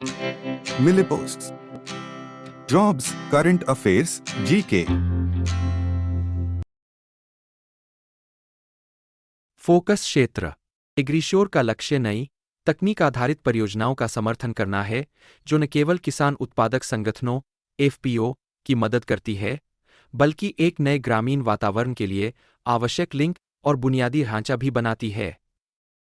मिलेपोस्ट jobs, current affairs, GK. Focus क्षेत्र। एग्रीश्योर का लक्ष्य नई तकनीक आधारित परियोजनाओं का समर्थन करना है जो न केवल किसान उत्पादक संगठनों एफपीओ की मदद करती है बल्कि एक नए ग्रामीण वातावरण के लिए आवश्यक लिंक और बुनियादी ढांचा भी बनाती है।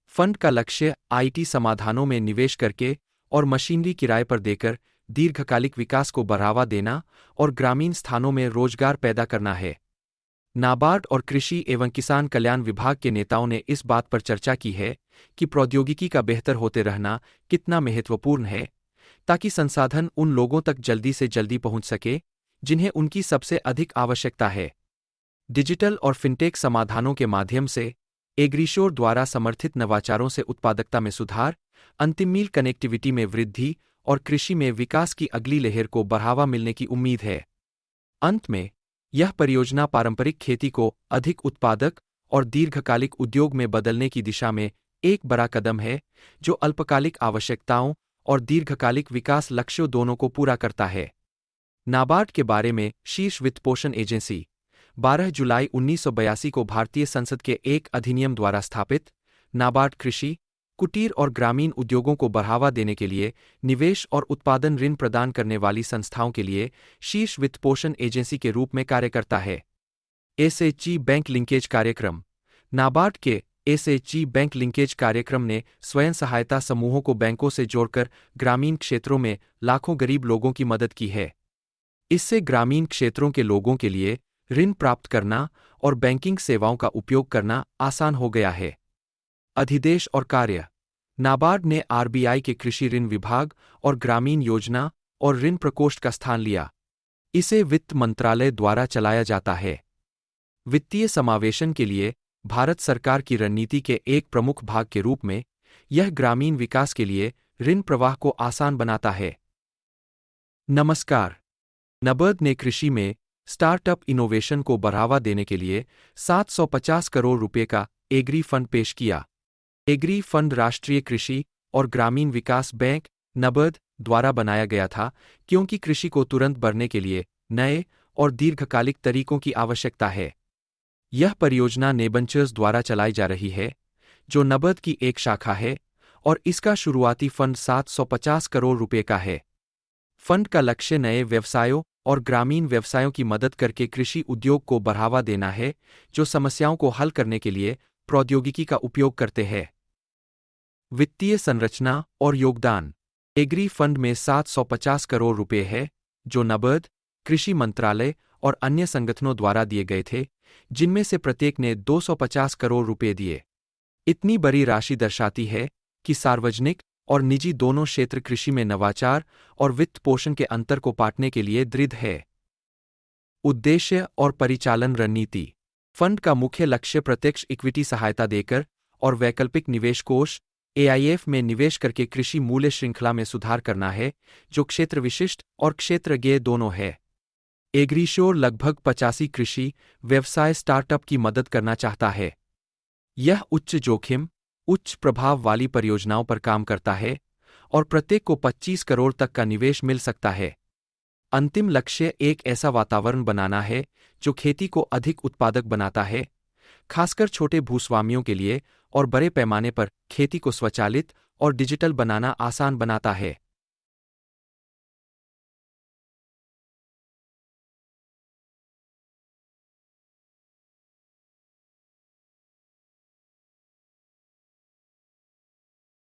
फंड का लक्ष्य आईटी समाधानों में निवेश करके और मशीनरी किराए पर देकर दीर्घकालिक विकास को बढ़ावा देना और ग्रामीण स्थानों में रोजगार पैदा करना है। नाबार्ड और कृषि एवं किसान कल्याण विभाग के नेताओं ने इस बात पर चर्चा की है कि प्रौद्योगिकी का बेहतर होते रहना कितना महत्वपूर्ण है ताकि संसाधन उन लोगों तक जल्दी से जल्दी पहुंच सके जिन्हें उनकी सबसे अधिक आवश्यकता है। डिजिटल और फिनटेक समाधानों के माध्यम से एग्रीश्योर द्वारा समर्थित नवाचारों से उत्पादकता में सुधार, अंतिम मील कनेक्टिविटी में वृद्धि और कृषि में विकास की अगली लहर को बढ़ावा मिलने की उम्मीद है। अंत में यह परियोजना पारंपरिक खेती को अधिक उत्पादक और दीर्घकालिक उद्योग में बदलने की दिशा में एक बड़ा कदम है जो अल्पकालिक आवश्यकताओं और दीर्घकालिक विकास लक्ष्यों दोनों को पूरा करता है। नाबार्ड के बारे में शीर्ष वित्तपोषण एजेंसी 12 जुलाई 1982 को भारतीय संसद के एक अधिनियम द्वारा स्थापित नाबार्ड कृषि, कुटीर और ग्रामीण उद्योगों को बढ़ावा देने के लिए निवेश और उत्पादन ऋण प्रदान करने वाली संस्थाओं के लिए शीर्ष वित्तपोषण एजेंसी के रूप में कार्य करता है। एसएचजी बैंक लिंकेज कार्यक्रम। नाबार्ड के एसएचजी बैंक लिंकेज कार्यक्रम ने स्वयं सहायता समूहों को बैंकों से जोड़कर ग्रामीण क्षेत्रों में लाखों गरीब लोगों की मदद की है। इससे ग्रामीण क्षेत्रों के लोगों के लिए ऋण प्राप्त करना और बैंकिंग सेवाओं का उपयोग करना आसान हो गया है। अधिदेश और कार्य। नाबार्ड ने आरबीआई के कृषि ऋण विभाग और ग्रामीण योजना और ऋण प्रकोष्ठ का स्थान लिया। इसे वित्त मंत्रालय द्वारा चलाया जाता है। वित्तीय समावेशन के लिए भारत सरकार की रणनीति के एक प्रमुख भाग के रूप में यह ग्रामीण विकास के लिए ऋण प्रवाह को आसान बनाता है। नमस्कार। नाबार्ड ने कृषि में स्टार्टअप इनोवेशन को बढ़ावा देने के लिए 750 करोड़ रुपए का एग्री फंड पेश किया। एग्री फंड राष्ट्रीय कृषि और ग्रामीण विकास बैंक नाबार्ड द्वारा बनाया गया था क्योंकि कृषि को तुरंत बढ़ने के लिए नए और दीर्घकालिक तरीकों की आवश्यकता है। यह परियोजना नेबेंचर्स द्वारा चलाई जा रही है जो नाबार्ड की एक शाखा है और इसका शुरुआती फंड 750 करोड़ रुपए का है। फंड का लक्ष्य नए व्यवसायों और ग्रामीण व्यवसायों की मदद करके कृषि उद्योग को बढ़ावा देना है जो समस्याओं को हल करने के लिए प्रौद्योगिकी का उपयोग करते हैं। वित्तीय संरचना और योगदान। एग्री फंड में 750 करोड़ रुपए है जो नाबार्ड, कृषि मंत्रालय और अन्य संगठनों द्वारा दिए गए थे जिनमें से प्रत्येक ने 250 करोड़ रुपए दिए। इतनी बड़ी राशि दर्शाती है कि सार्वजनिक और निजी दोनों क्षेत्र कृषि में नवाचार और वित्त पोषण के अंतर को पाटने के लिए दृढ़ है। उद्देश्य और परिचालन रणनीति। फंड का मुख्य लक्ष्य प्रत्यक्ष इक्विटी सहायता देकर और वैकल्पिक निवेश कोष एआईएफ में निवेश करके कृषि मूल्य श्रृंखला में सुधार करना है जो क्षेत्र विशिष्ट और क्षेत्रज्ञ दोनों है। एग्रीश्योर लगभग 85 कृषि व्यवसाय स्टार्टअप की मदद करना चाहता है। यह उच्च जोखिम, उच्च प्रभाव वाली परियोजनाओं पर काम करता है और प्रत्येक को 25 करोड़ तक का निवेश मिल सकता है। अंतिम लक्ष्य एक ऐसा वातावरण बनाना है जो खेती को अधिक उत्पादक बनाता है, खासकर छोटे भूस्वामियों के लिए, और बड़े पैमाने पर खेती को स्वचालित और डिजिटल बनाना आसान बनाता है।